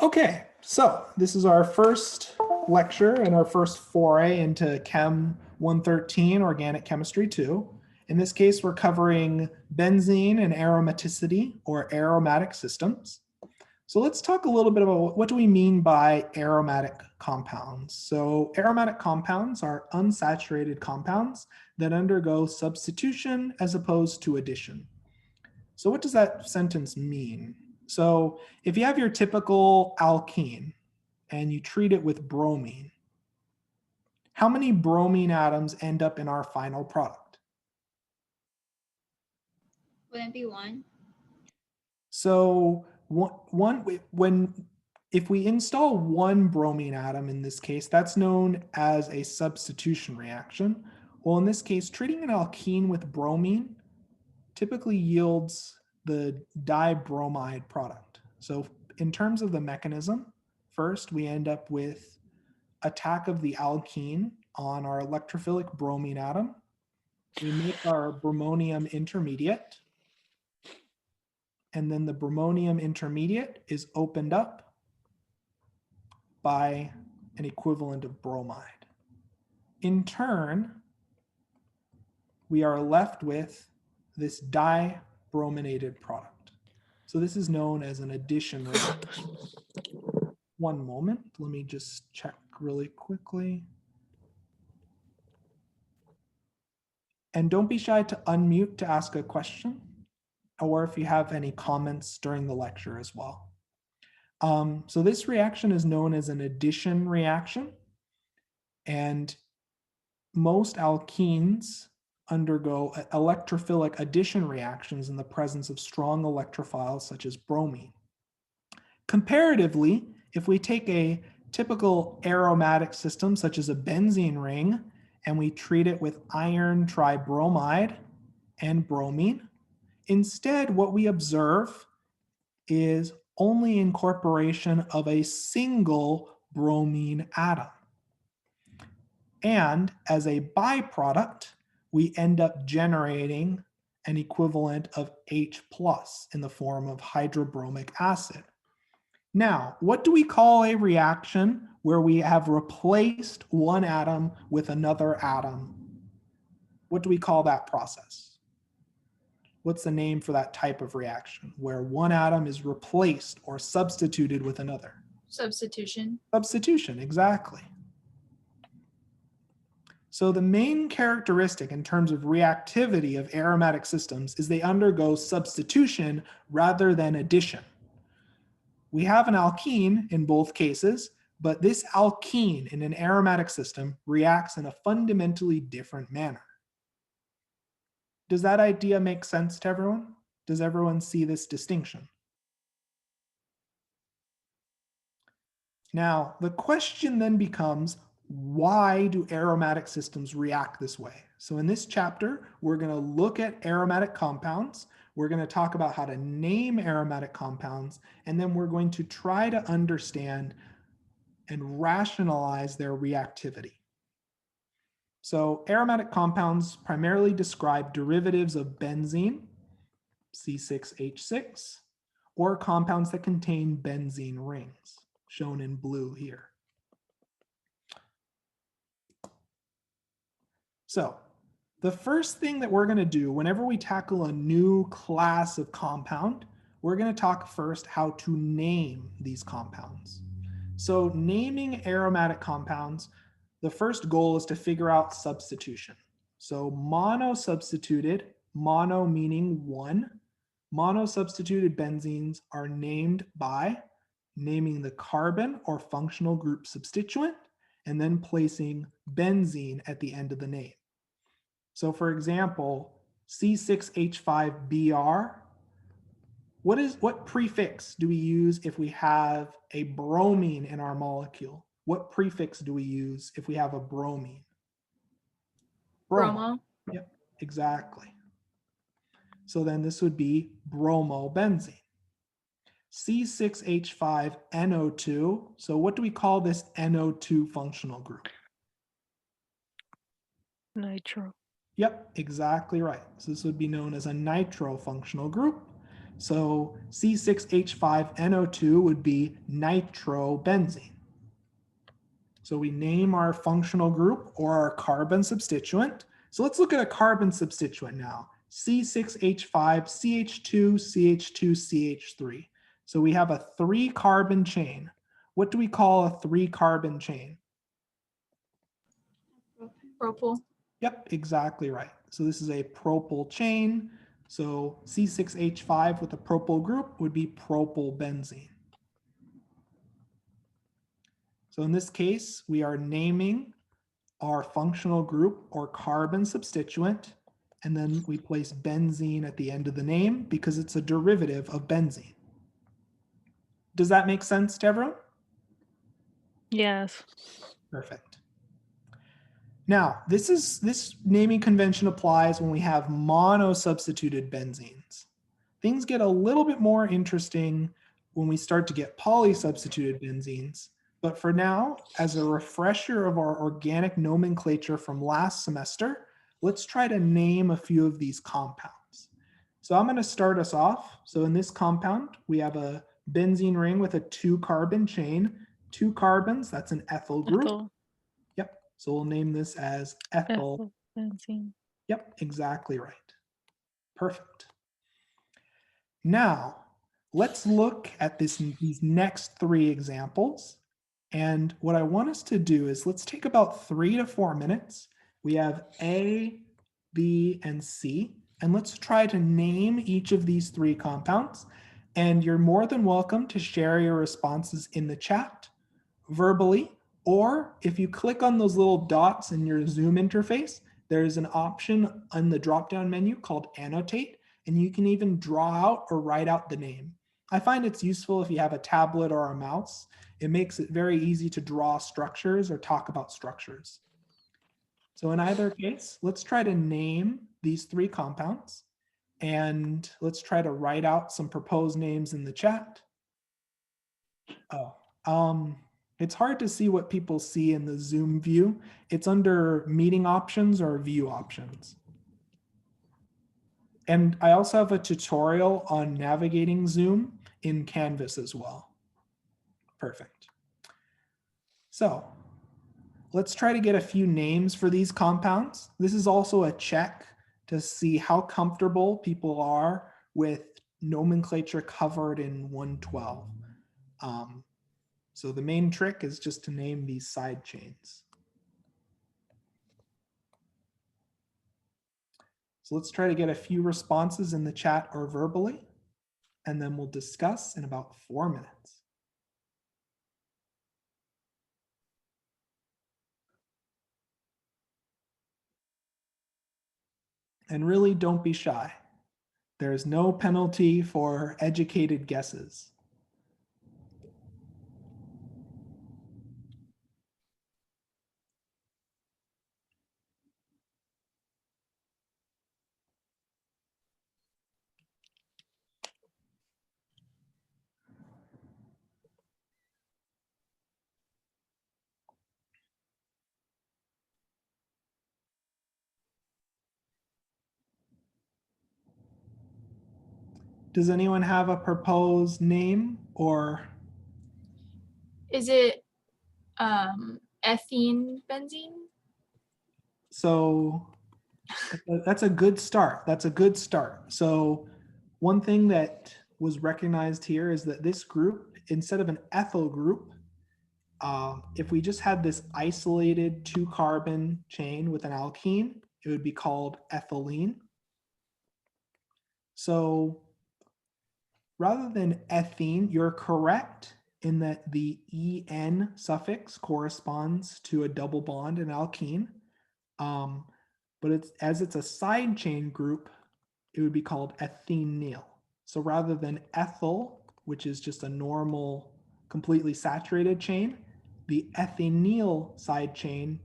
Okay, so this is our first lecture and our first foray into Chem 113, Organic Chemistry 2. In this case, we're covering benzene and aromaticity, or aromatic systems. So let's talk a little bit about what do we mean by aromatic compounds. So aromatic compounds are unsaturated compounds that undergo substitution as opposed to addition. So what does that sentence mean? So if you have your typical alkene and you treat it with bromine, how many bromine atoms end up in our final product? Wouldn't it be one? So if we install one bromine atom in this case, that's known as a substitution reaction. Well, in this case, treating an alkene with bromine typically yields the dibromide product. So in terms of the mechanism, first we end up with attack of the alkene on our electrophilic bromine atom. We make our bromonium intermediate, and then the bromonium intermediate is opened up by an equivalent of bromide. In turn, we are left with this dibrominated product. So this is known as an addition reaction. One moment, let me just check really quickly. And don't be shy to unmute to ask a question, or if you have any comments during the lecture as well. So this reaction is known as an addition reaction, and most alkenes undergo electrophilic addition reactions in the presence of strong electrophiles such as bromine. Comparatively, if we take a typical aromatic system such as a benzene ring and we treat it with iron tribromide and bromine, instead what we observe is only incorporation of a single bromine atom. And as a byproduct, we end up generating an equivalent of H+ in the form of hydrobromic acid. Now, what do we call a reaction where we have replaced one atom with another atom? What do we call that process? What's the name for that type of reaction where one atom is replaced or substituted with another? Substitution. Substitution, exactly. So the main characteristic in terms of reactivity of aromatic systems is they undergo substitution rather than addition. We have an alkene in both cases, but this alkene in an aromatic system reacts in a fundamentally different manner. Does that idea make sense to everyone? Does everyone see this distinction? Now, the question then becomes, why do aromatic systems react this way? So in this chapter, we're going to look at aromatic compounds. We're going to talk about how to name aromatic compounds, and then we're going to try to understand and rationalize their reactivity. So aromatic compounds primarily describe derivatives of benzene, C6H6, or compounds that contain benzene rings, shown in blue here. So the first thing that we're going to do whenever we tackle a new class of compound, we're going to talk first how to name these compounds. So naming aromatic compounds, the first goal is to figure out substitution. So monosubstituted, mono meaning one, monosubstituted benzenes are named by naming the carbon or functional group substituent and then placing benzene at the end of the name. So for example, C6H5Br, what prefix do we use if we have a bromine in our molecule? What prefix do we use if we have a bromine? Bromo. Yep, exactly. So then this would be bromobenzene. C6H5NO2. So what do we call this NO2 functional group? Nitro. Yep, exactly right. So this would be known as a nitro functional group. So C6H5NO2 would be nitrobenzene. So we name our functional group or our carbon substituent. So let's look at a carbon substituent now. C6H5CH2, CH2, CH3. So we have a 3-carbon chain. What do we call a 3-carbon chain? Propyl. Yep, exactly right. So this is a propyl chain. So C6H5 with a propyl group would be propylbenzene. So in this case, we are naming our functional group or carbon substituent, and then we place benzene at the end of the name because it's a derivative of benzene. Does that make sense to everyone? Yes. Perfect. Now, this naming convention applies when we have monosubstituted benzenes. Things get a little bit more interesting when we start to get polysubstituted benzenes. But for now, as a refresher of our organic nomenclature from last semester, let's try to name a few of these compounds. So I'm going to start us off. So in this compound, we have a benzene ring with a 2-carbon chain, 2 carbons, that's an ethyl group. Ethyl. Yep. So we'll name this as ethyl. Benzene. Yep, exactly right. Perfect. Now, let's look at these next 3 examples. And what I want us to do is let's take about 3 to 4 minutes. We have A, B, and C. And let's try to name each of these 3 compounds. And you're more than welcome to share your responses in the chat, verbally, or if you click on those little dots in your Zoom interface, there's an option on the drop-down menu called Annotate, and you can even draw out or write out the name. I find it's useful if you have a tablet or a mouse. It makes it very easy to draw structures or talk about structures. So in either case, let's try to name these 3 compounds, and let's try to write out some proposed names in the chat. It's hard to see what people see in the Zoom view. It's under meeting options or view options. And I also have a tutorial on navigating Zoom in Canvas as well. Perfect. So let's try to get a few names for these compounds. This is also a check to see how comfortable people are with nomenclature covered in 112. So the main trick is just to name these side chains. So let's try to get a few responses in the chat or verbally, and then we'll discuss in about 4 minutes. And really, don't be shy. There's no penalty for educated guesses. Does anyone have a proposed name or? Is it ethene benzene? So that's a good start. That's a good start. So one thing that was recognized here is that this group, instead of an ethyl group, if we just had this isolated 2-carbon chain with an alkene, it would be called ethylene. So rather than ethene, you're correct in that the en suffix corresponds to a double bond in alkene. But as it's a side chain group, it would be called ethenyl. So rather than ethyl, which is just a normal, completely saturated chain, the ethenyl side chain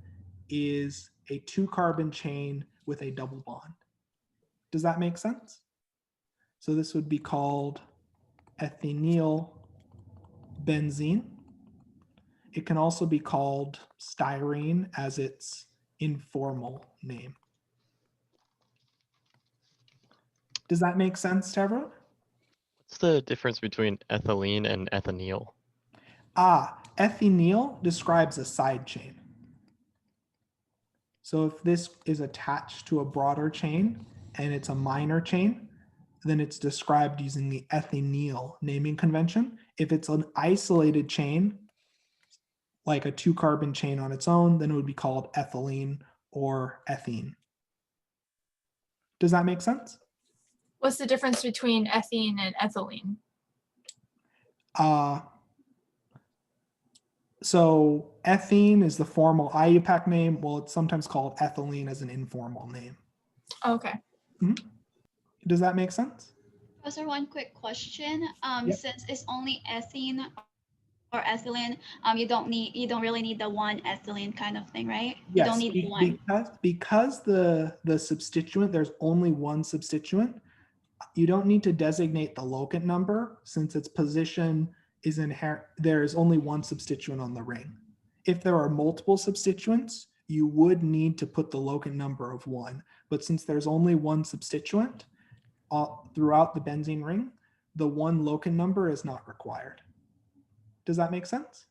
is a 2-carbon chain with a double bond. Does that make sense? So this would be called ethenyl benzene. It can also be called styrene as its informal name. Does that make sense to everyone? What's the difference between ethylene and ethynyl? Ethynyl describes a side chain. So if this is attached to a broader chain and it's a minor chain, then it's described using the ethynyl naming convention. If it's an isolated chain, like a 2-carbon chain on its own, then it would be called ethylene or ethene. Does that make sense? What's the difference between ethene and ethylene? So ethene is the formal IUPAC name. Well, it's sometimes called ethylene as an informal name. Okay. Does that make sense? Professor, one quick question. Yep. Since it's only ethene or ethylene, you don't really need the one ethylene kind of thing, right? You Yes, don't need the one. because the substituent, there's only one substituent, you don't need to designate the locant number since its position is inherent. There is only one substituent on the ring. If there are multiple substituents, you would need to put the locant number of 1. But since there's only one substituent throughout the benzene ring, the one locant number is not required. Does that make sense?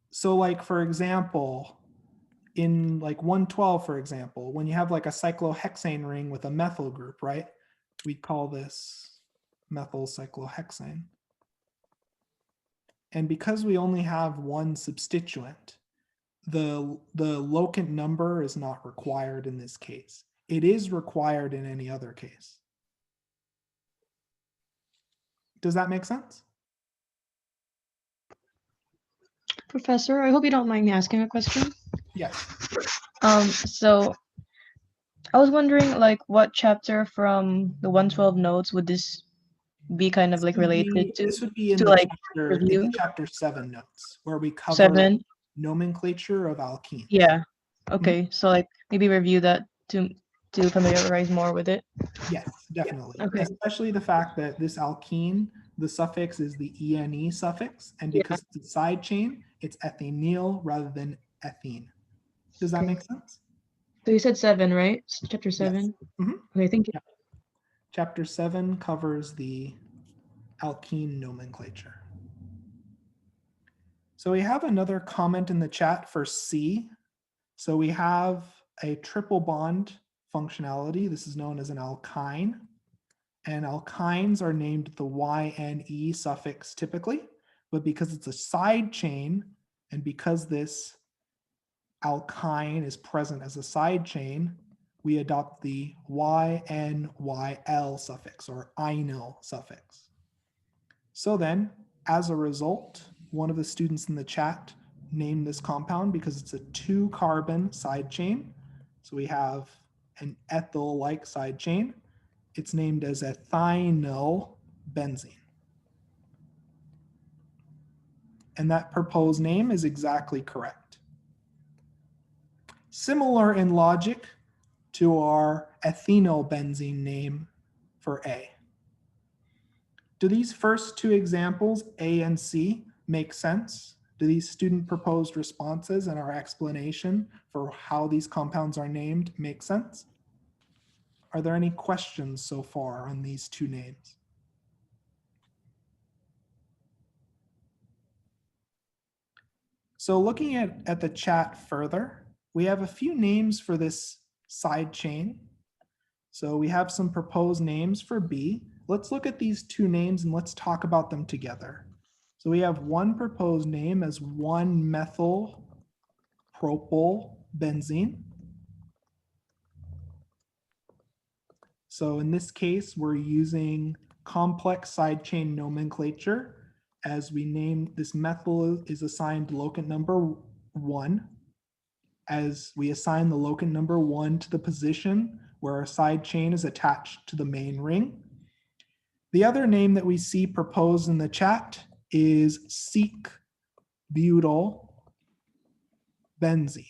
So like, for example, in like 112, for example, when you have like a cyclohexane ring with a methyl group, right? We call this methyl cyclohexane. And because we only have one substituent, the locant number is not required in this case. It is required in any other case. Does that make sense? Professor, I hope you don't mind me asking a question. Yes. So I was wondering, like, what chapter from the 112 notes would this be kind of like related to? This would be in to, the like, chapter, in review? the chapter 7 notes, where we cover 7? nomenclature of alkenes. Yeah. Okay. So like maybe review that to familiarize more with it. Yes, definitely. Okay. Especially the fact that this alkene, the suffix is the ene suffix, and Yeah. because it's a side chain, it's ethynyl rather than ethene. Does that Okay. make sense? So you said 7, right? Chapter 7. Mhm. Okay. Thank you. Chapter 7 covers the alkene nomenclature. So we have another comment in the chat for C. So we have a triple bond functionality. This is known as an alkyne. And alkynes are named the YNE suffix typically, but because it's a side chain and because this alkyne is present as a side chain, we adopt the YNYL suffix or inyl suffix. So then, as a result, one of the students in the chat named this compound because it's a 2-carbon side chain. So we have an ethyl-like side chain. It's named as ethynyl benzene. And that proposed name is exactly correct. Similar in logic to our ethynyl benzene name for A. Do these first two examples, A and C, make sense? Do these student proposed responses and our explanation for how these compounds are named make sense? Are there any questions so far on these two names? So looking at the chat further, we have a few names for this side chain. So we have some proposed names for B. Let's look at these two names and let's talk about them together. So we have one proposed name as 1-methyl propyl benzene. So in this case, we're using complex side chain nomenclature as we name this methyl is assigned locant number 1. As we assign the locant number 1 to the position where our side chain is attached to the main ring. The other name that we see proposed in the chat is butyl benzene.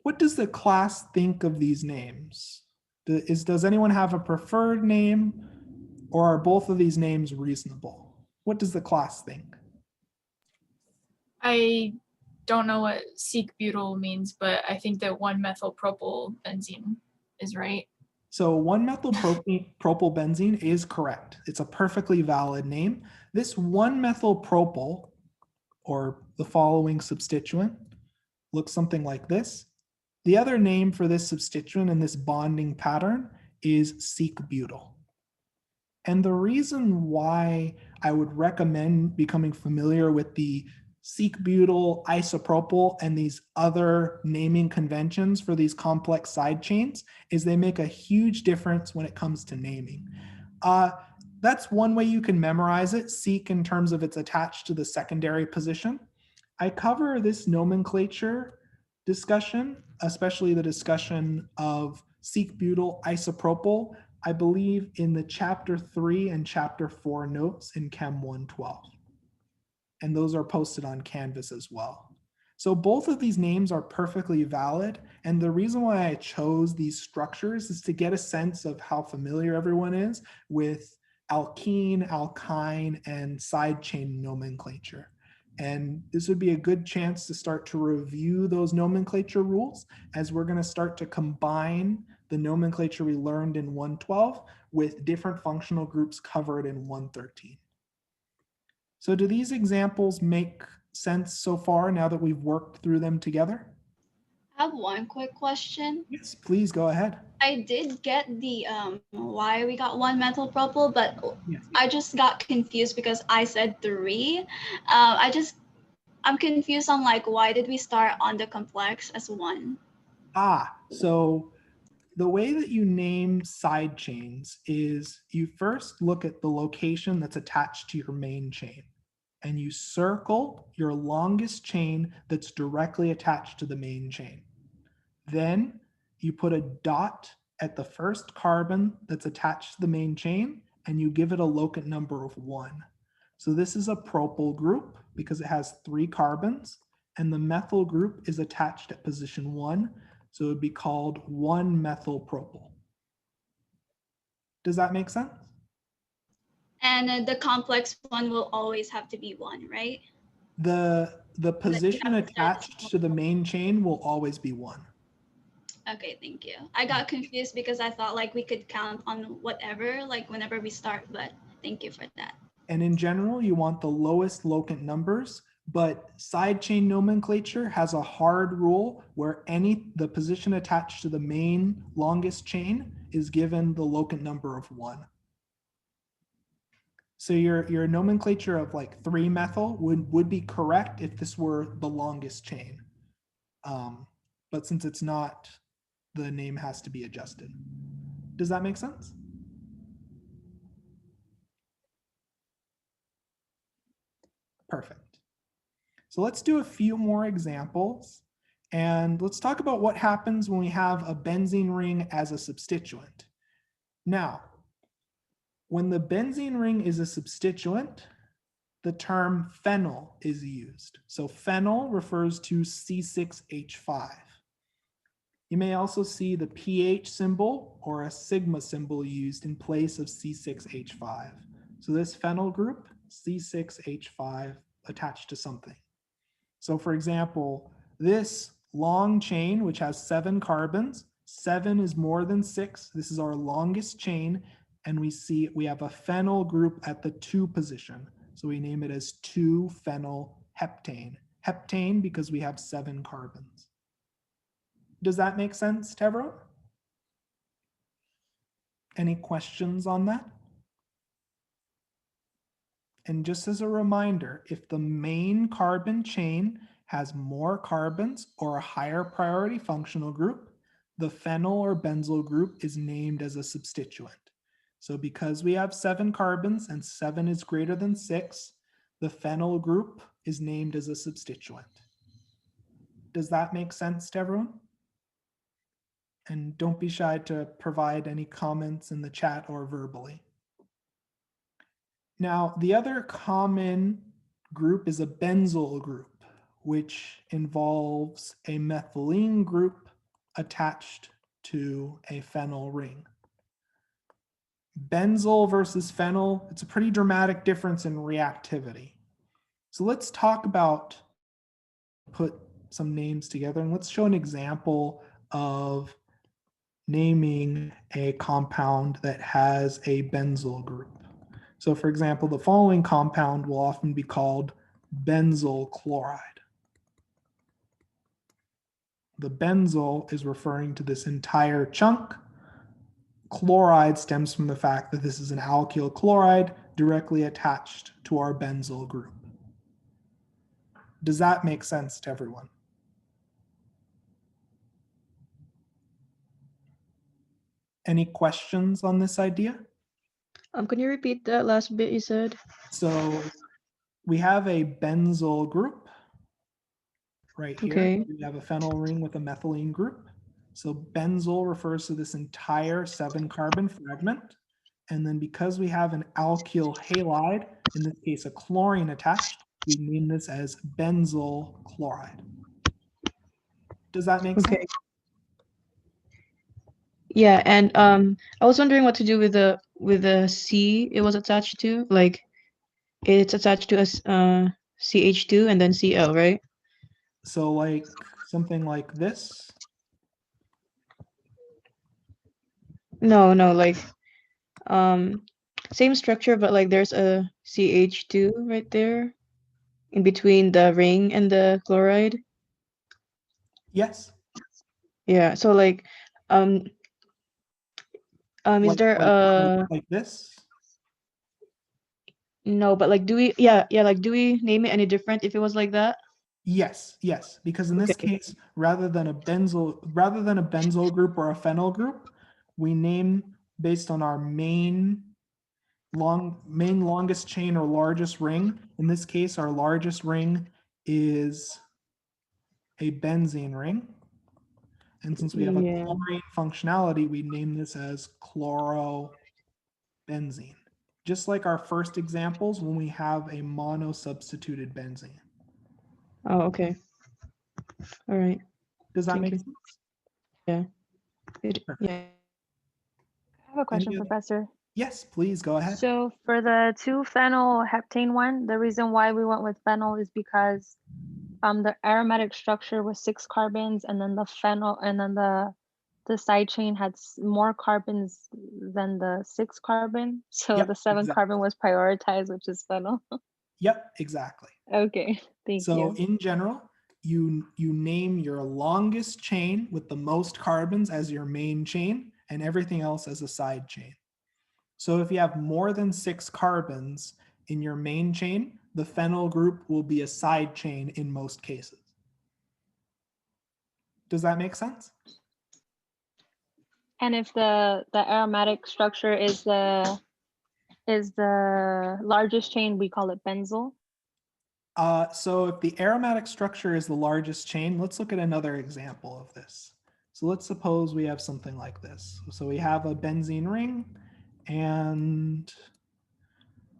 What does the class think of these names? Does anyone have a preferred name, or are both of these names reasonable? What does the class think? I don't know what butyl means, but I think that 1-methylpropyl benzene is right. So 1-methylpropylbenzene is correct. It's a perfectly valid name. This 1-methylpropyl, or the following substituent, looks something like this. The other name for this substituent in this bonding pattern is butyl. And the reason why I would recommend becoming familiar with the butyl, isopropyl, and these other naming conventions for these complex side chains is they make a huge difference when it comes to naming. That's one way you can memorize it, in terms of it's attached to the secondary position. I cover this nomenclature discussion, especially the discussion of butyl, isopropyl, I believe in the chapter 3 and chapter 4 notes in Chem 112. And those are posted on Canvas as well. So both of these names are perfectly valid. And the reason why I chose these structures is to get a sense of how familiar everyone is with alkene, alkyne, and side chain nomenclature. And this would be a good chance to start to review those nomenclature rules, as we're going to start to combine the nomenclature we learned in 112 with different functional groups covered in 113. So do these examples make sense so far now that we've worked through them together? I have one quick question. Yes, please go ahead. I did get the why we got 1-methylpropyl, but Yes. I just got confused because I said 3. I'm confused on like why did we start on the complex as 1? So the way that you name side chains is you first look at the location that's attached to your main chain, and you circle your longest chain that's directly attached to the main chain. Then you put a dot at the first carbon that's attached to the main chain, and you give it a locant number of 1. So this is a propyl group because it has 3 carbons, and the methyl group is attached at position 1. So it would be called 1-methylpropyl. Does that make sense? And the complex one will always have to be 1, right? The position have to start attached to the main chain will always be 1. Okay, thank you. I got confused because I thought like we could count on whatever, like whenever we start, but thank you for that. And in general, you want the lowest locant numbers, but side chain nomenclature has a hard rule where the position attached to the main longest chain is given the locant number of 1. So your nomenclature of like 3-methyl would be correct if this were the longest chain. But since it's not, the name has to be adjusted. Does that make sense? Perfect. So let's do a few more examples, and let's talk about what happens when we have a benzene ring as a substituent. Now, when the benzene ring is a substituent, the term phenyl is used. So phenyl refers to C6H5. You may also see the pH symbol or a sigma symbol used in place of C6H5. So this phenyl group, C6H5, attached to something. So for example, this long chain, which has 7 carbons, 7 is more than 6. This is our longest chain, and we have a phenyl group at the 2 position. So we name it as 2-phenylheptane. Heptane because we have 7 carbons. Does that make sense to everyone? Any questions on that? And just as a reminder, if the main carbon chain has more carbons or a higher priority functional group, the phenyl or benzyl group is named as a substituent. So because we have 7 carbons and 7 is greater than 6, the phenyl group is named as a substituent. Does that make sense to everyone? And don't be shy to provide any comments in the chat or verbally. Now, the other common group is a benzyl group, which involves a methylene group attached to a phenyl ring. Benzyl versus phenyl, it's a pretty dramatic difference in reactivity. So let's talk about, put some names together and let's show an example of naming a compound that has a benzyl group. So for example, the following compound will often be called benzyl chloride. The benzyl is referring to this entire chunk. Chloride stems from the fact that this is an alkyl chloride directly attached to our benzyl group. Does that make sense to everyone? Any questions on this idea? Can you repeat that last bit you said? So we have a benzyl group right here. Okay. We have a phenyl ring with a methylene group. So benzyl refers to this entire 7-carbon fragment. And then because we have an alkyl halide, in this case a chlorine attached, we name this as benzyl chloride. Does that make Okay. sense? Yeah, and I was wondering what to do with the C it was attached to. Like it's attached to a CH2 and then Cl, right? So like something like this. No, like same structure, but like there's a CH2 right there in between the ring and the chloride. Yes. Yeah, so like is Like, there like this? no, but like do we like do we name it any different if it was like that? Yes, yes, because in this Okay. case, rather than a benzyl group or a phenyl group, we name based on our main longest chain or largest ring. In this case, our largest ring is a benzene ring. And since we have a Yeah. chlorine functionality, we name this as chlorobenzene. Just like our first examples when we have a monosubstituted benzene. Oh, okay. All right. Does that Thank make you. sense? Yeah. Sure. Yeah. I have a question, other- Professor. Yes, please go ahead. So for the 2-phenyl heptane one, the reason why we went with phenyl is because the aromatic structure was 6 carbons, and then the phenyl, and then the side chain had more carbons than the 6 carbon. So Yep, the 7 exactly. carbon was prioritized, which is phenyl. Yep, exactly. Okay, thank So you. in general, you name your longest chain with the most carbons as your main chain and everything else as a side chain. So if you have more than 6 carbons in your main chain, the phenyl group will be a side chain in most cases. Does that make sense? And if the aromatic structure is the largest chain, we call it benzyl. So if the aromatic structure is the largest chain, let's look at another example of this. So let's suppose we have something like this. So we have a benzene ring and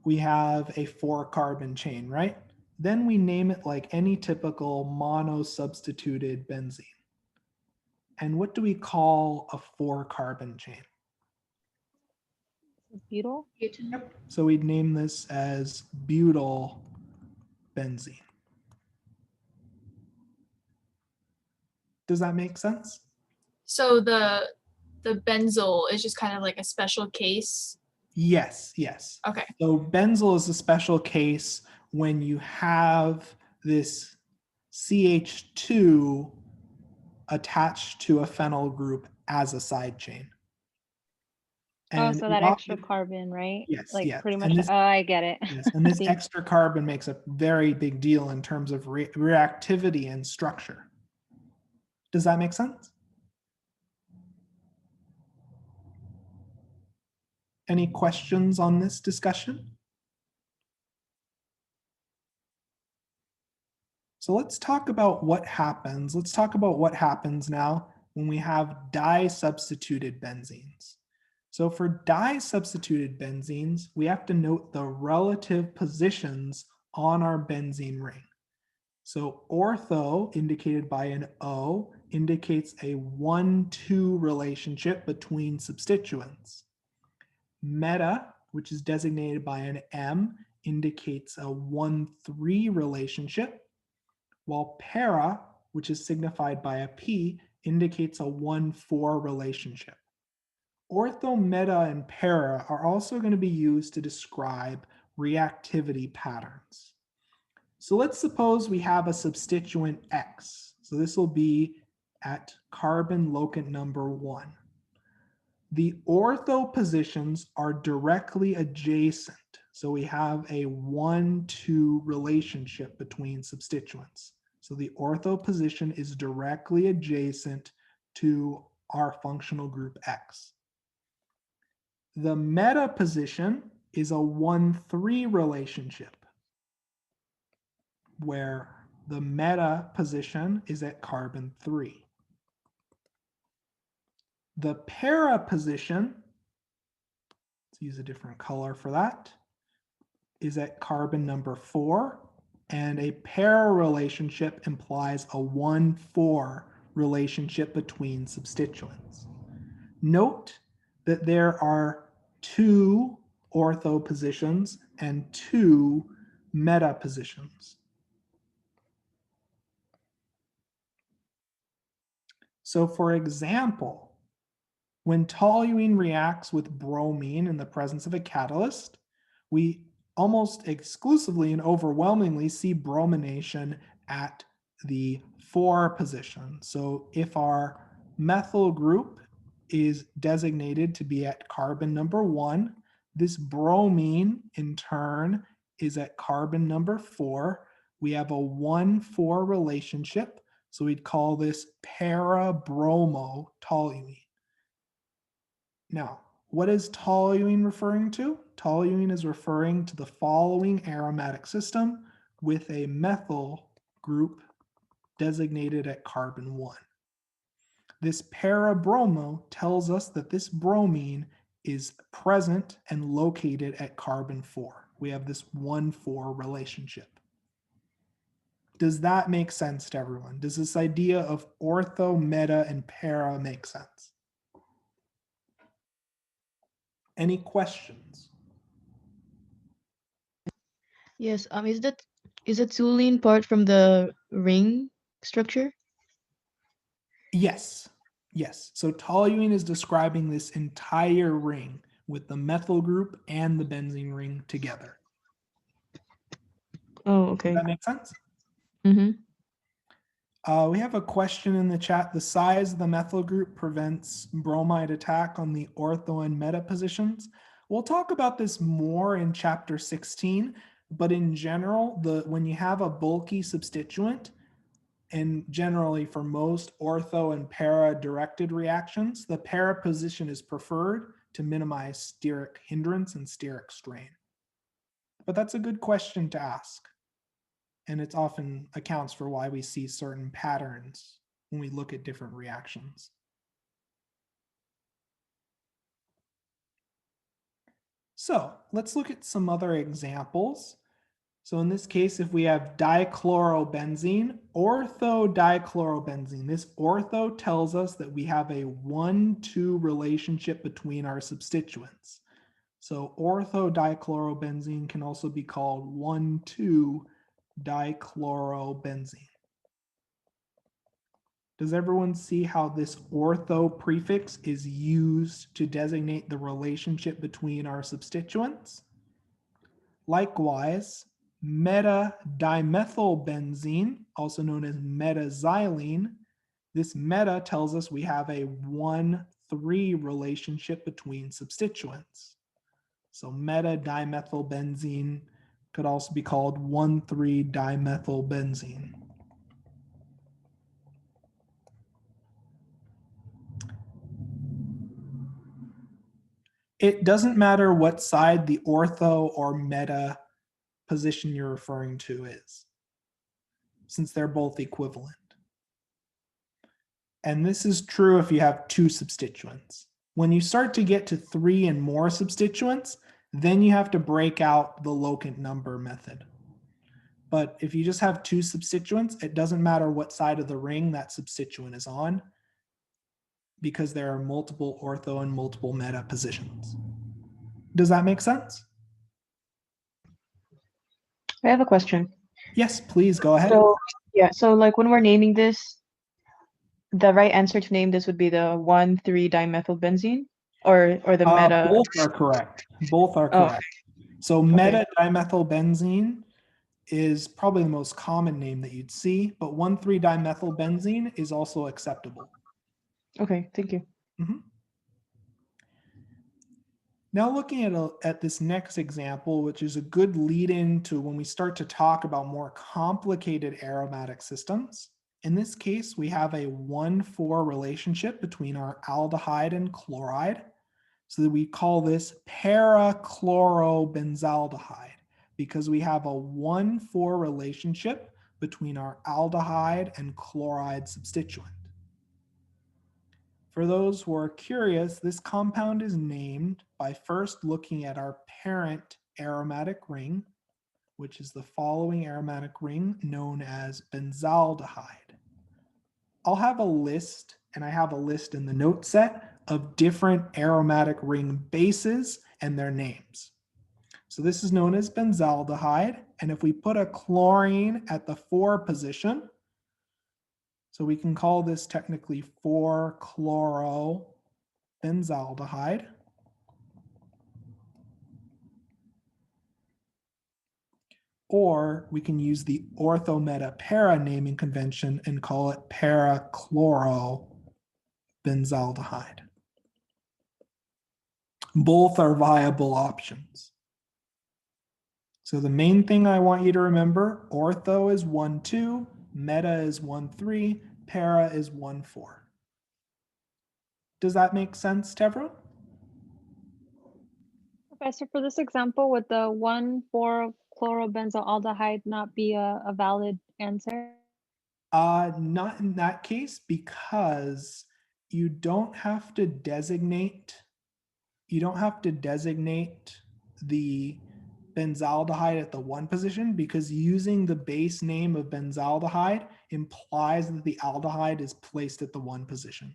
we have a 4-carbon chain, right? Then we name it like any typical monosubstituted benzene. And what do we call a 4-carbon chain? Butyl. Yep. So we'd name this as butyl benzene. Does that make sense? So the benzyl is just kind of like a special case. Yes, yes. Okay. So benzyl is a special case when you have this CH2 attached to a phenyl group as a side chain. Oh, And so that it extra often- carbon, right? Yes, Like yes. pretty And much. this- Oh, I get it. Yes, and this Thank- extra carbon makes a very big deal in terms of reactivity and structure. Does that make sense? Any questions on this discussion? So let's talk about what happens. Let's talk about what happens now when we have disubstituted benzenes. So for disubstituted benzenes, we have to note the relative positions on our benzene ring. So ortho, indicated by an O, indicates a 1-2 relationship between substituents. Meta, which is designated by an M, indicates a 1-3 relationship, while para, which is signified by a P, indicates a 1-4 relationship. Ortho, meta, and para are also going to be used to describe reactivity patterns. So let's suppose we have a substituent X. So this will be at carbon locant number 1. The ortho positions are directly adjacent. So we have a 1-2 relationship between substituents. So the ortho position is directly adjacent to our functional group X. The meta position is a 1-3 relationship, where the meta position is at carbon 3. The para position, let's use a different color for that, is at carbon number 4, and a para relationship implies a 1-4 relationship between substituents. Note that there are 2 ortho positions and 2 meta positions. So for example, when toluene reacts with bromine in the presence of a catalyst, we almost exclusively and overwhelmingly see bromination at the 4 position. So if our methyl group is designated to be at carbon number 1, this bromine in turn is at carbon number 4. We have a 1-4 relationship, so we'd call this para-bromo-toluene. Now, what is toluene referring to? Toluene is referring to the following aromatic system with a methyl group designated at carbon 1. This para-bromo tells us that this bromine is present and located at carbon 4. We have this 1-4 relationship. Does that make sense to everyone? Does this idea of ortho, meta, and para make sense? Any questions? Yes. Is that toluene part from the ring structure? Yes. Yes. So toluene is describing this entire ring with the methyl group and the benzene ring together. Oh, okay. Does that make sense? Mm-hmm. We have a question in the chat. The size of the methyl group prevents bromide attack on the ortho and meta positions. We'll talk about this more in chapter 16, but in general, when you have a bulky substituent, and generally for most ortho and para directed reactions, the para position is preferred to minimize steric hindrance and steric strain. But that's a good question to ask. And it often accounts for why we see certain patterns when we look at different reactions. So let's look at some other examples. So in this case, if we have dichlorobenzene, ortho-dichlorobenzene, this ortho tells us that we have a 1-2 relationship between our substituents. So ortho-dichlorobenzene can also be called 1,2-dichlorobenzene. Does everyone see how this ortho prefix is used to designate the relationship between our substituents? Likewise, meta-dimethylbenzene, also known as metaxylene, this meta tells us we have a 1-3 relationship between substituents. So meta-dimethylbenzene could also be called 1,3-dimethylbenzene. It doesn't matter what side the ortho or meta position you're referring to is, since they're both equivalent. And this is true if you have 2 substituents. When you start to get to 3 and more substituents, then you have to break out the locant number method. But if you just have 2 substituents, it doesn't matter what side of the ring that substituent is on, because there are multiple ortho and multiple meta positions. Does that make sense? I have a question. Yes, please go ahead. So yeah, so like when we're naming this, the right answer to name this would be the 1,3-dimethylbenzene or the meta. Both are correct. Both are Oh, correct. So meta-dimethylbenzene is probably the most common name that you'd see, but 1,3-dimethylbenzene is also acceptable. okay, thank you. Mhm. Now looking at this next example, which is a good lead-in to when we start to talk about more complicated aromatic systems. In this case, we have a 1,4 relationship between our aldehyde and chloride. So that we call this para-chlorobenzaldehyde because we have a 1,4 relationship between our aldehyde and chloride substituent. For those who are curious, this compound is named by first looking at our parent aromatic ring, which is the following aromatic ring known as benzaldehyde. I'll have a list, and I have a list in the note set of different aromatic ring bases and their names. So this is known as benzaldehyde, and if we put a chlorine at the 4 position, so we can call this technically 4-chlorobenzaldehyde. Or we can use the orthometa-para naming convention and call it para-chlorobenzaldehyde. Both are viable options. So the main thing I want you to remember, ortho is 1,2, meta is 1,3, para is 1,4. Does that make sense to everyone? Professor, for this example, would the 1,4-chlorobenzaldehyde not be a valid answer? Not in that case, because you don't have to designate the benzaldehyde at the 1 position, because using the base name of benzaldehyde implies that the aldehyde is placed at the 1 position.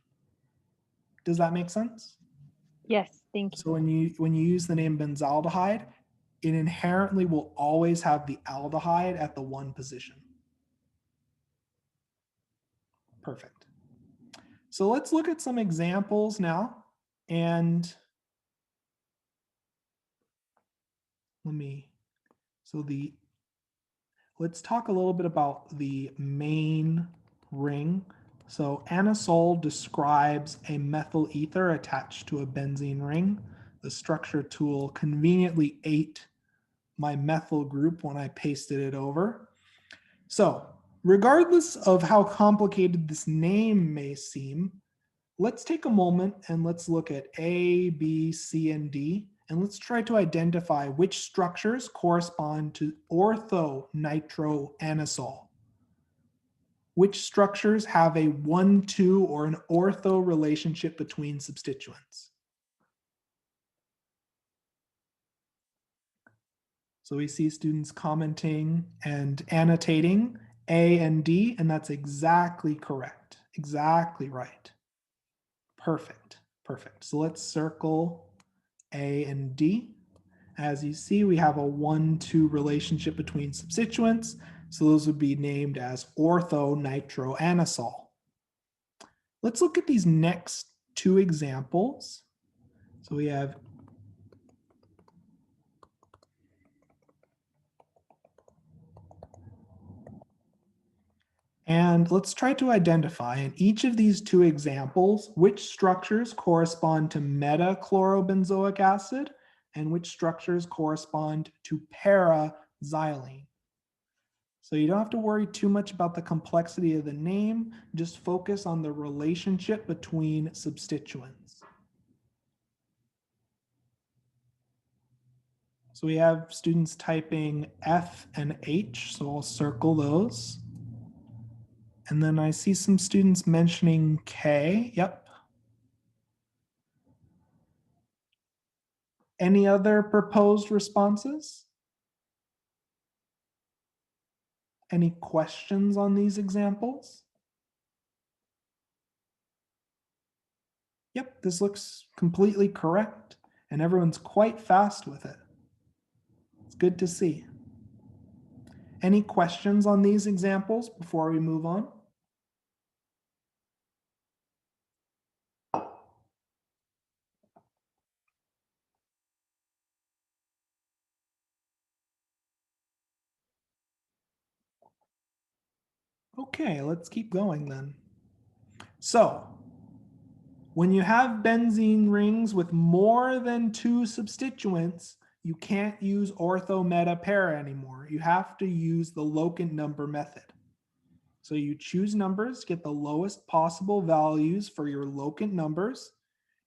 Does that make sense? Yes, thank you. So when you use the name benzaldehyde, it inherently will always have the aldehyde at the 1 position. Perfect. So let's look at some examples now, and let's talk a little bit about the main ring. So anisole describes a methyl ether attached to a benzene ring. The structure tool conveniently ate my methyl group when I pasted it over. So regardless of how complicated this name may seem, let's take a moment and let's look at A, B, C, and D, and let's try to identify which structures correspond to orthonitroanisole. Which structures have a 1,2 or an ortho relationship between substituents? So we see students commenting and annotating A and D, and that's exactly correct. Exactly right. Perfect. Perfect. So let's circle A and D. As you see, we have a 1,2 relationship between substituents. So those would be named as orthonitroanisole. Let's look at these next 2 examples. So we have and let's try to identify in each of these 2 examples which structures correspond to meta-chlorobenzoic acid and which structures correspond to para-xylene. So you don't have to worry too much about the complexity of the name, just focus on the relationship between substituents. So we have students typing F and H, so I'll circle those. And then I see some students mentioning K, yep. Any other proposed responses? Any questions on these examples? Yep, this looks completely correct, and everyone's quite fast with it. It's good to see. Any questions on these examples before we move on? Okay, let's keep going then. So, when you have benzene rings with more than 2 substituents, you can't use ortho-meta-para anymore. You have to use the locant number method. So you choose numbers, get the lowest possible values for your locant numbers.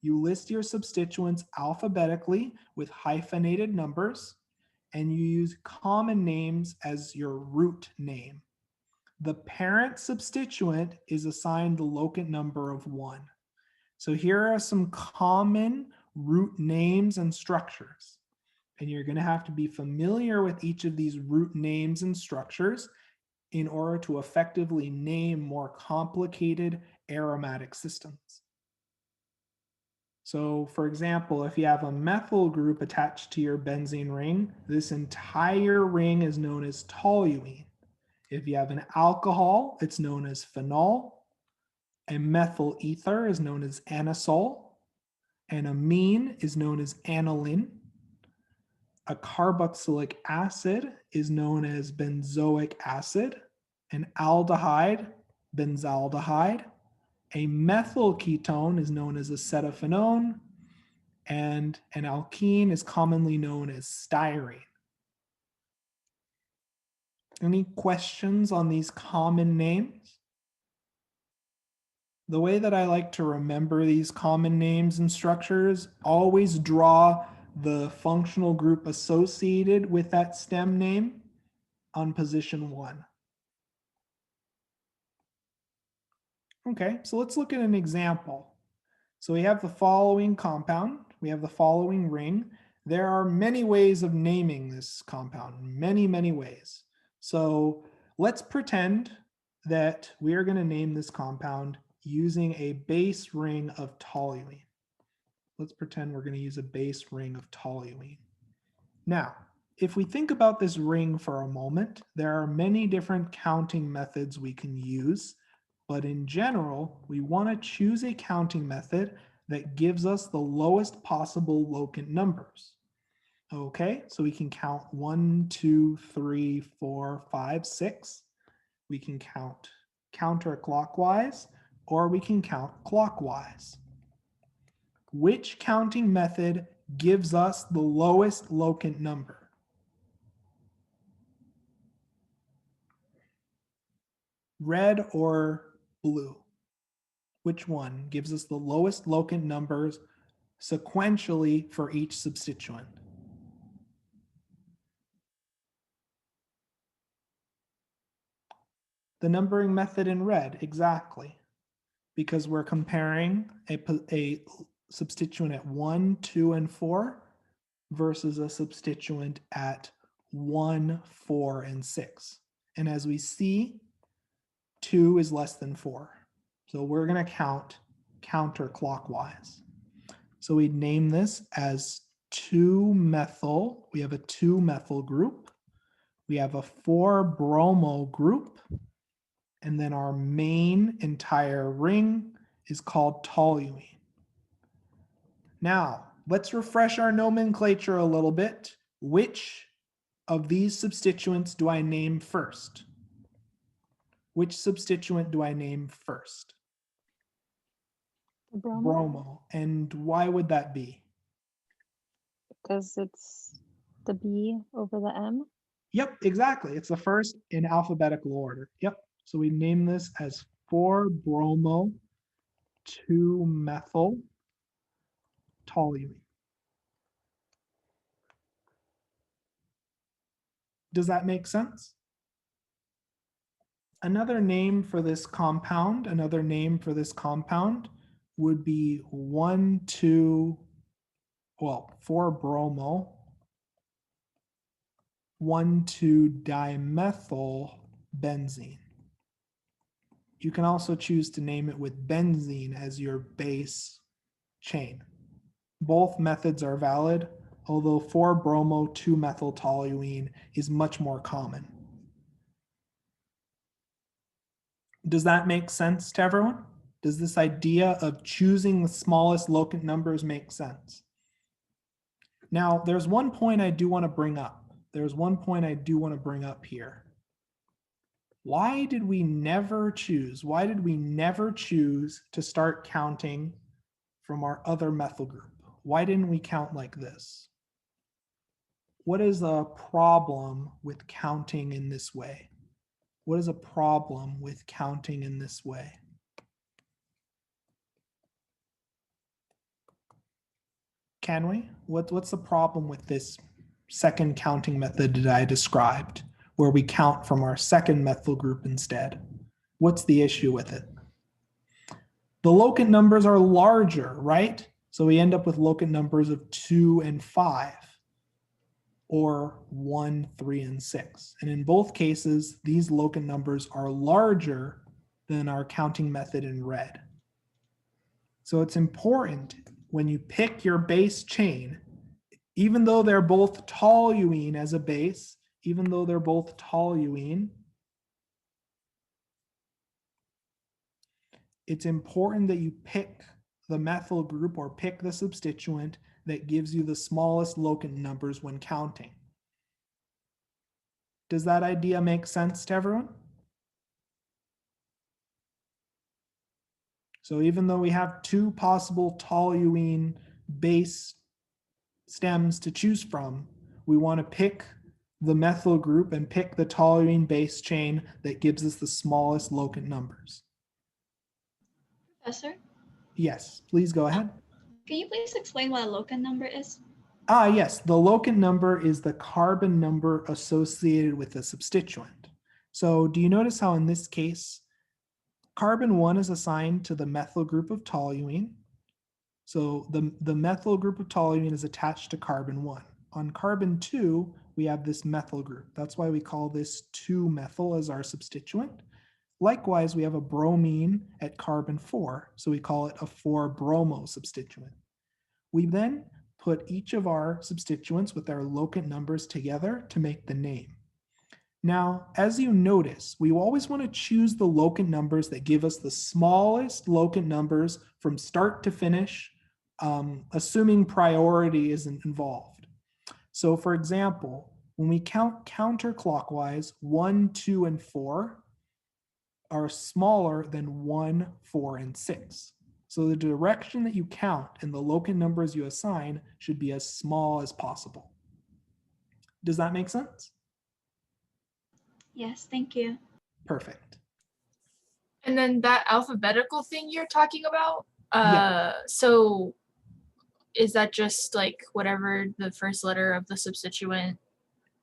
You list your substituents alphabetically with hyphenated numbers, and you use common names as your root name. The parent substituent is assigned the locant number of 1. So here are some common root names and structures. And you're going to have to be familiar with each of these root names and structures in order to effectively name more complicated aromatic systems. So for example, if you have a methyl group attached to your benzene ring, this entire ring is known as toluene. If you have an alcohol, it's known as phenol. A methyl ether is known as anisole. An amine is known as aniline. A carboxylic acid is known as benzoic acid. An aldehyde, benzaldehyde. A methyl ketone is known as acetophenone. And an alkene is commonly known as styrene. Any questions on these common names? The way that I like to remember these common names and structures, always draw the functional group associated with that stem name on position 1. Okay, so let's look at an example. So we have the following compound, we have the following ring. There are many ways of naming this compound, many ways. So let's pretend that we are going to name this compound using a base ring of toluene. Let's pretend we're going to use a base ring of toluene. Now, if we think about this ring for a moment, there are many different counting methods we can use, but in general, we want to choose a counting method that gives us the lowest possible locant numbers. Okay, so we can count 1, 2, 3, 4, 5, 6. We can count counterclockwise, or we can count clockwise. Which counting method gives us the lowest locant number? Red or blue? Which one gives us the lowest locant numbers sequentially for each substituent? The numbering method in red, exactly. Because we're comparing a substituent at 1, 2, and 4 versus a substituent at 1, 4, and 6. And as we see, 2 is less than 4. So we're going to count counterclockwise. So we name this as 2-methyl. We have a 2-methyl group. We have a 4-bromo group. And then our main entire ring is called toluene. Now, let's refresh our nomenclature a little bit. Which of these substituents do I name first? Which substituent do I name first? Bromo, Bromo. And why would that be? because it's the B over the M. Yep, exactly. It's the first in alphabetical order. Yep. So we name this as 4-bromo 2-methyl toluene. Does that make sense? Another name for this compound would be 4-bromo 1,2-dimethyl benzene. You can also choose to name it with benzene as your base chain. Both methods are valid, although 4-bromo 2-methyl toluene is much more common. Does that make sense to everyone? Does this idea of choosing the smallest locant numbers make sense? Now, there's one point I do want to bring up. There's one point I do want to bring up here. Why did we never choose? Why did we never choose to start counting from our other methyl group? Why didn't we count like this? What is a problem with counting in this way? What is a problem with counting in this way? Can we? What's the problem with this second counting method that I described, where we count from our second methyl group instead? What's the issue with it? The locant numbers are larger, right? So we end up with locant numbers of 2 and 5, or 1, 3, and 6. And in both cases, these locant numbers are larger than our counting method in red. So it's important when you pick your base chain, even though they're both toluene as a base, even though they're both toluene, it's important that you pick the methyl group or pick the substituent that gives you the smallest locant numbers when counting. Does that idea make sense to everyone? So even though we have two possible toluene base stems to choose from, we want to pick the methyl group and pick the toluene base chain that gives us the smallest locant numbers. Professor, Yes, please go ahead. can you please explain what a locant number is? Yes, the locant number is the carbon number associated with the substituent. So do you notice how in this case, carbon 1 is assigned to the methyl group of toluene. So the methyl group of toluene is attached to carbon 1. On carbon 2, we have this methyl group. That's why we call this 2-methyl as our substituent. Likewise, we have a bromine at carbon 4, so we call it a 4-bromo substituent. We then put each of our substituents with their locant numbers together to make the name. Now, as you notice, we always want to choose the locant numbers that give us the smallest locant numbers from start to finish, assuming priority isn't involved. So for example, when we count counterclockwise, 1, 2, and 4 are smaller than 1, 4, and 6. So the direction that you count and the locant numbers you assign should be as small as possible. Does that make sense? Yes, thank you. Perfect. And then that alphabetical thing you're talking about, Yeah. so is that just like whatever the first letter of the substituent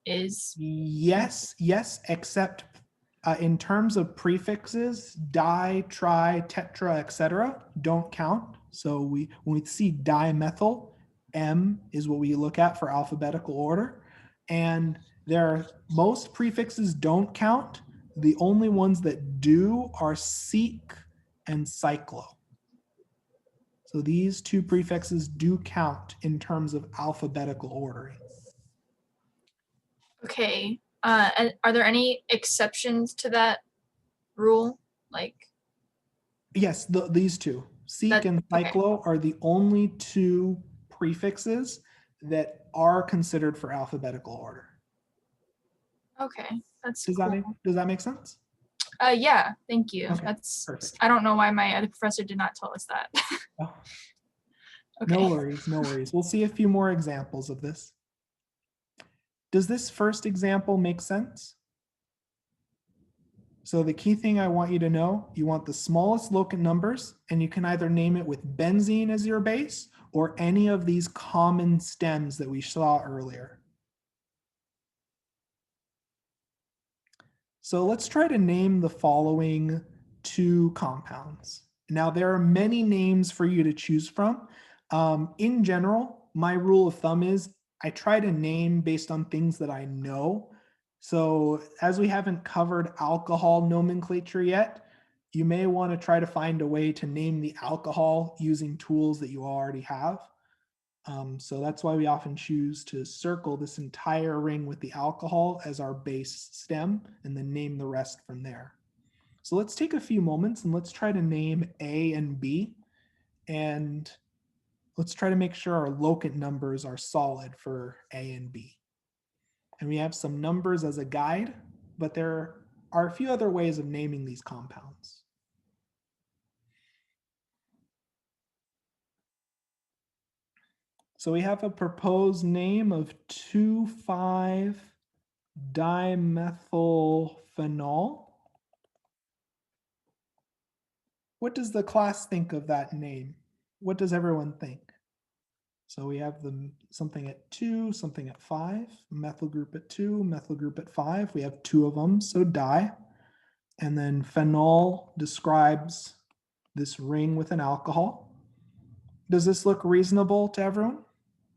is? Yes, except in terms of prefixes, di, tri, tetra, etc., don't count. So when we see dimethyl, M is what we look at for alphabetical order. And most prefixes don't count. The only ones that do are seq and cyclo. So these two prefixes do count in terms of alphabetical ordering. Okay. And are there any exceptions to that rule? Like, Yes, these two, seq and okay. cyclo, are the only two prefixes that are considered for alphabetical order. Okay, that's Does cool. does that make sense? Yeah, thank you. Okay, That's perfect. I don't know why my other professor did not tell us that. Oh, Okay. no worries, no worries. We'll see a few more examples of this. Does this first example make sense? So the key thing I want you to know, you want the smallest locant numbers, and you can either name it with benzene as your base or any of these common stems that we saw earlier. So let's try to name the following two compounds. Now, there are many names for you to choose from. In general, my rule of thumb is I try to name based on things that I know. So as we haven't covered alcohol nomenclature yet, you may want to try to find a way to name the alcohol using tools that you already have. So that's why we often choose to circle this entire ring with the alcohol as our base stem and then name the rest from there. So let's take a few moments and let's try to name A and B. And let's try to make sure our locant numbers are solid for A and B. And we have some numbers as a guide, but there are a few other ways of naming these compounds. So we have a proposed name of 2,5-dimethylphenol. What does the class think of that name? What does everyone think? So we have something at 2, something at 5, methyl group at 2, methyl group at 5. We have 2 of them, so di. And then phenol describes this ring with an alcohol. Does this look reasonable to everyone?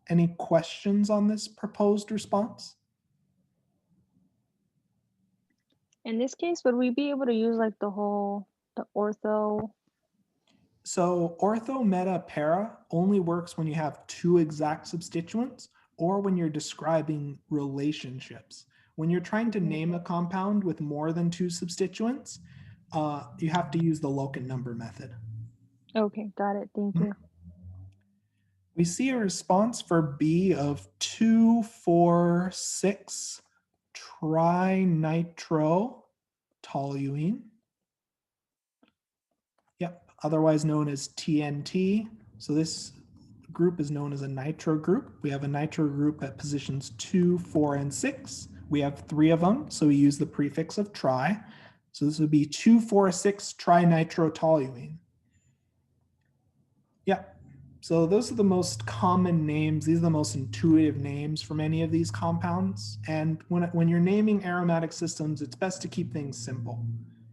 Any questions on this proposed response? In this case, would we be able to use like the ortho? So ortho, meta, para only works when you have 2 exact substituents or when you're describing relationships. When you're trying to name a compound with more than 2 substituents, you have to use the locant number method. Okay, got it. Thank you. We see a response for B of 2,4,6 trinitrotoluene. Yep, otherwise known as TNT. So this group is known as a nitro group. We have a nitro group at positions 2, 4, and 6. We have 3 of them, so we use the prefix of tri. So this would be 2,4,6 trinitrotoluene. Yeah, so those are the most common names. These are the most intuitive names for many of these compounds. And when you're naming aromatic systems, it's best to keep things simple.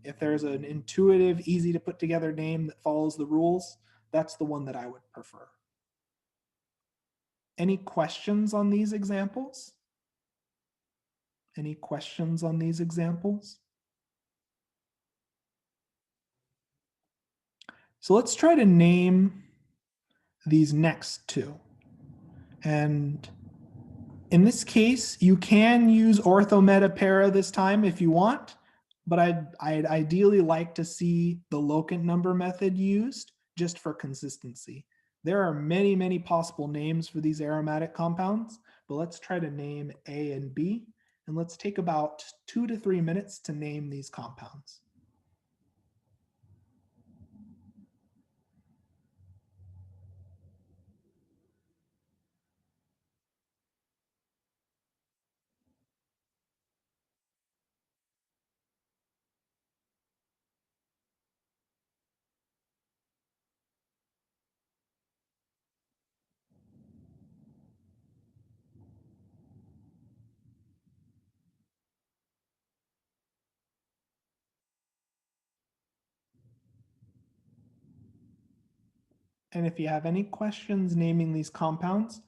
If there's an intuitive, easy to put together name that follows the rules, that's the one that I would prefer. Any questions on these examples? Any questions on these examples? So let's try to name these next 2. And in this case, you can use ortho, meta, para this time if you want, but I'd ideally like to see the locant number method used just for consistency. There are many, many possible names for these aromatic compounds, but let's try to name A and B, and let's take about 2 to 3 minutes to name these compounds. And if you have any questions naming these compounds,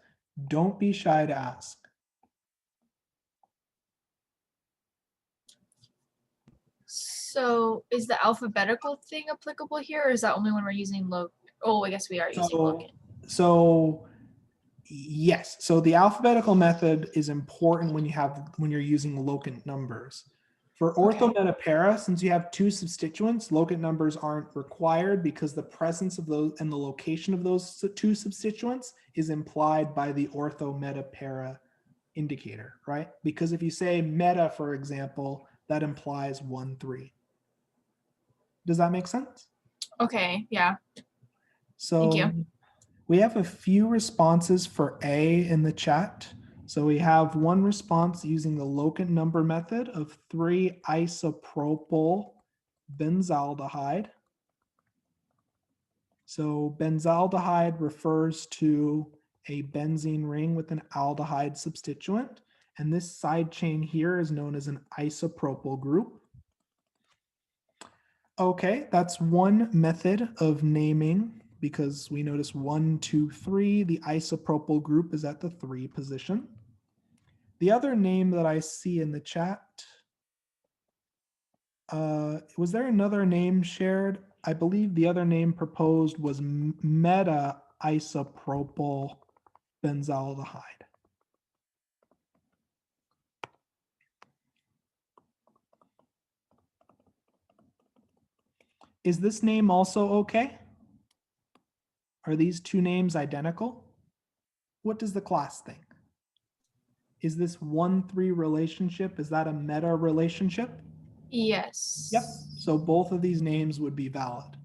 don't be shy to ask. So is the alphabetical thing applicable here, or is that only when we're using Oh, I guess we are using locant. So yes, so the alphabetical method is important when you're using locant numbers. For ortho, Okay. meta, para, since you have 2 substituents, locant numbers aren't required because the presence of those and the location of those 2 substituents is implied by the ortho, meta, para indicator, right? Because if you say meta, for example, that implies 1, 3. Does that make sense? Okay, yeah. So Thank you. we have a few responses for A in the chat. So we have one response using the locant number method of 3-isopropyl benzaldehyde. So benzaldehyde refers to a benzene ring with an aldehyde substituent. And this side chain here is known as an isopropyl group. Okay, that's one method of naming because we notice 1, 2, 3, the isopropyl group is at the 3 position. The other name that I see in the chat, was there another name shared? I believe the other name proposed was meta-isopropyl benzaldehyde. Is this name also okay? Are these two names identical? What does the class think? Is this 1-3 relationship? Is that a meta relationship? Yes. Yep. So both of these names would be valid.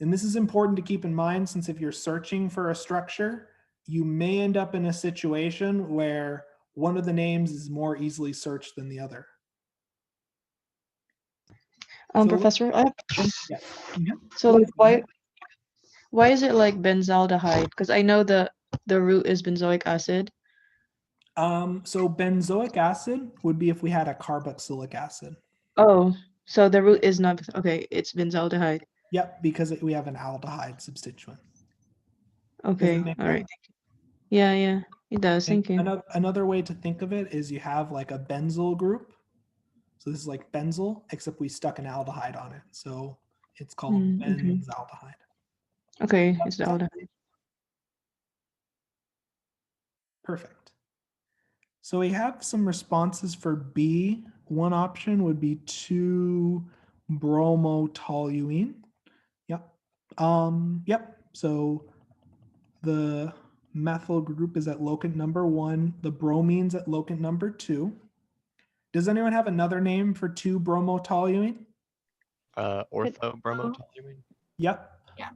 And this is important to keep in mind, since if you're searching for a structure, you may end up in a situation where one of the names is more easily searched than the other. So- Professor, I have a question. Yes. Mhm. So Please like, go why is it like benzaldehyde? Because I know the root is benzoic acid. So benzoic acid would be if we had a carboxylic acid. Oh, so the root is not okay. It's benzaldehyde. Yep, because we have an aldehyde substituent. Okay, make all sense? right. Yeah, yeah, it does. And Thank you. another way to think of it is you have like a benzyl group. So this is like benzyl, except we stuck an aldehyde on it. So it's called Okay. benzaldehyde. Okay, it's the aldehyde. Perfect. So we have some responses for B. One option would be 2-bromotoluene. Yep. Yep. So the methyl group is at locant number 1. The bromine's at locant number 2. Does anyone have another name for 2-bromotoluene? Orthobromotoluene. Yep. Yeah.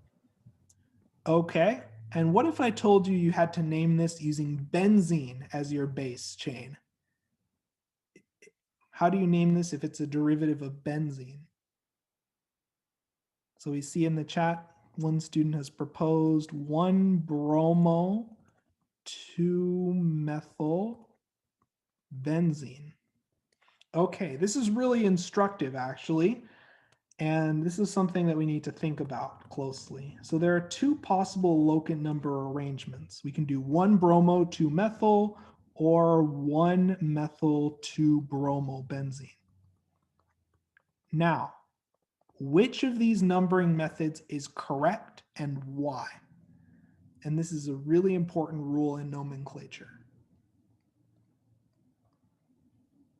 Okay. And what if I told you you had to name this using benzene as your base chain? How do you name this if it's a derivative of benzene? So we see in the chat, one student has proposed 1-bromo 2-methyl benzene. Okay, this is really instructive actually. And this is something that we need to think about closely. So there are two possible locant number arrangements. We can do 1-bromo 2-methyl or 1-methyl 2-bromobenzene. Now, which of these numbering methods is correct and why? And this is a really important rule in nomenclature.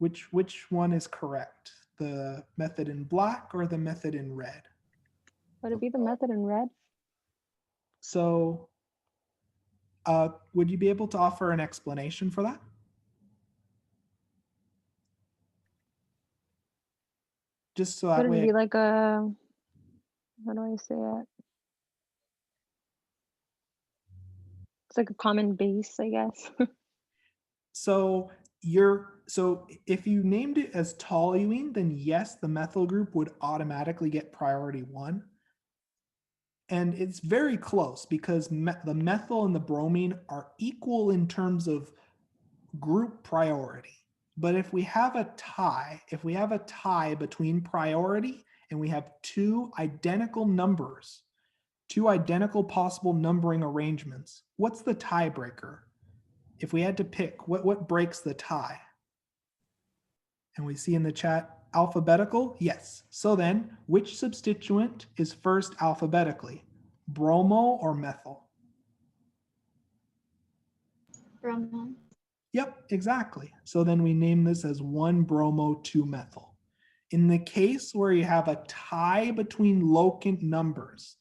Which one is correct? The method in black or the method in red? Would it be the method in red? So would you be able to offer an explanation for that? Just so that Would it way. be like a, how do I say it? It's like a common base, I guess. So if you named it as toluene, then yes, the methyl group would automatically get priority 1. And it's very close because the methyl and the bromine are equal in terms of group priority. But if we have a tie between priority and we have two identical numbers, two identical possible numbering arrangements, what's the tiebreaker? If we had to pick, what breaks the tie? And we see in the chat, alphabetical? Yes. So then, which substituent is first alphabetically? Bromo or methyl? Bromo. Yep, exactly. So then we name this as 1-bromo 2-methyl. In the case where you have a tie between locant numbers,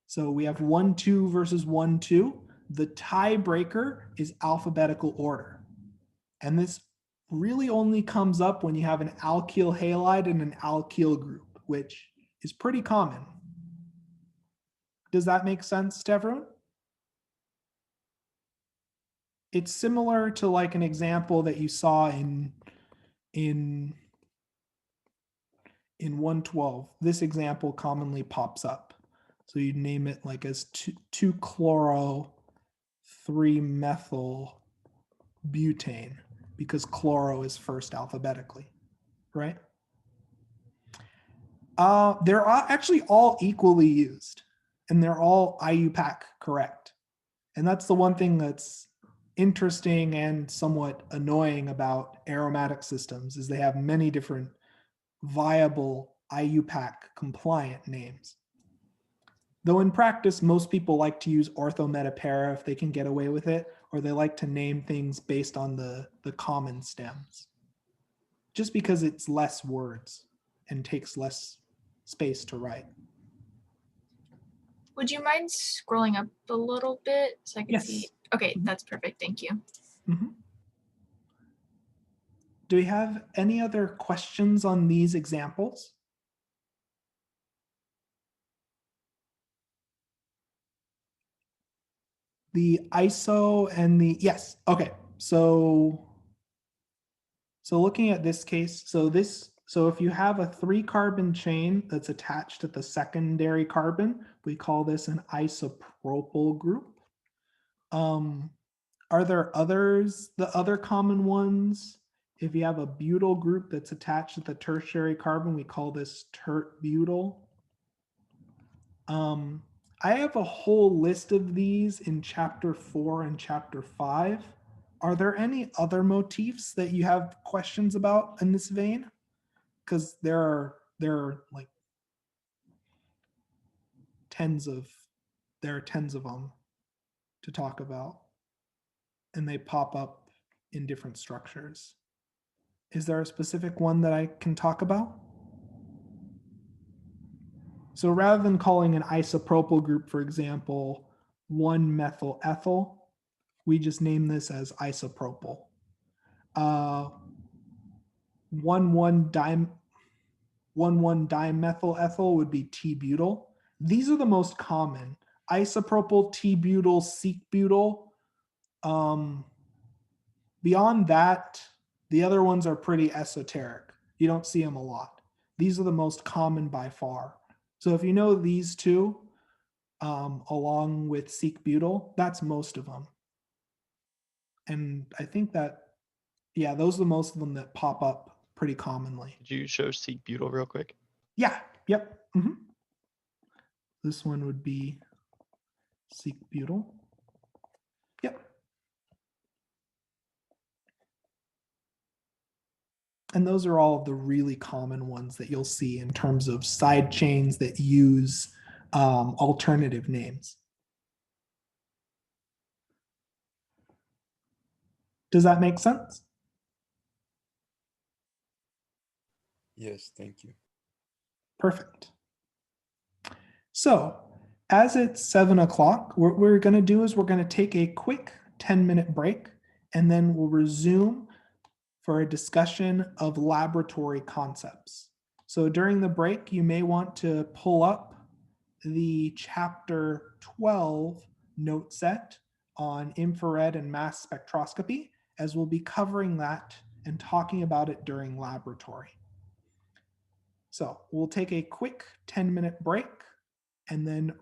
so we have 1-2 versus 1-2, the tiebreaker is alphabetical order. And this really only comes up when you have an alkyl halide and an alkyl group, which is pretty common. Does that make sense to everyone? It's similar to like an example that you saw in 112. This example commonly pops up. So you'd name it like as 2-chloro 3-methyl butane because chloro is first alphabetically, right? They're actually all equally used and they're all IUPAC correct. And that's the one thing that's interesting and somewhat annoying about aromatic systems is they have many different viable IUPAC compliant names. Though in practice, most people like to use orthometapara if they can get away with it, or they like to name things based on the common stems, just because it's less words and takes less space to write. Would you mind scrolling up a little bit so I can Yes. see? Okay, that's perfect. Thank you. Mhm. Do we have any other questions on these examples? The ISO and the, yes, okay. So looking at this case, so if you have a 3-carbon chain that's attached to the secondary carbon, we call this an isopropyl group. Are there others, the other common ones? If you have a butyl group that's attached to the tertiary carbon, we call this tert-butyl. I have a whole list of these in chapter 4 and chapter 5. Are there any other motifs that you have questions about in this vein? Because there are like tens of them to talk about, and they pop up in different structures. Is there a specific one that I can talk about? So rather than calling an isopropyl group, for example, 1-methyl ethyl, we just name this as isopropyl. 1,1-dimethyl ethyl would be T-butyl. These are the most common. Isopropyl, T-butyl, Seek-butyl. Beyond that, the other ones are pretty esoteric. You don't see them a lot. These are the most common by far. So if you know these two, along with Seek-butyl, that's most of them. And I think that, yeah, those are the most of them that pop up pretty commonly. Could you show Seek-butyl real quick? Yeah, yep. This one would be Seek-butyl. Yep. And those are all of the really common ones that you'll see in terms of side chains that use alternative names. Does that make sense? Yes, thank you. Perfect. So as it's 7 o'clock, what we're going to do is we're going to take a quick 10-minute break, and then we'll resume for a discussion of laboratory concepts. So during the break, you may want to pull up the chapter 12 note set on infrared and mass spectroscopy, as we'll be covering that and talking about it during laboratory. So we'll take a quick 10-minute break and then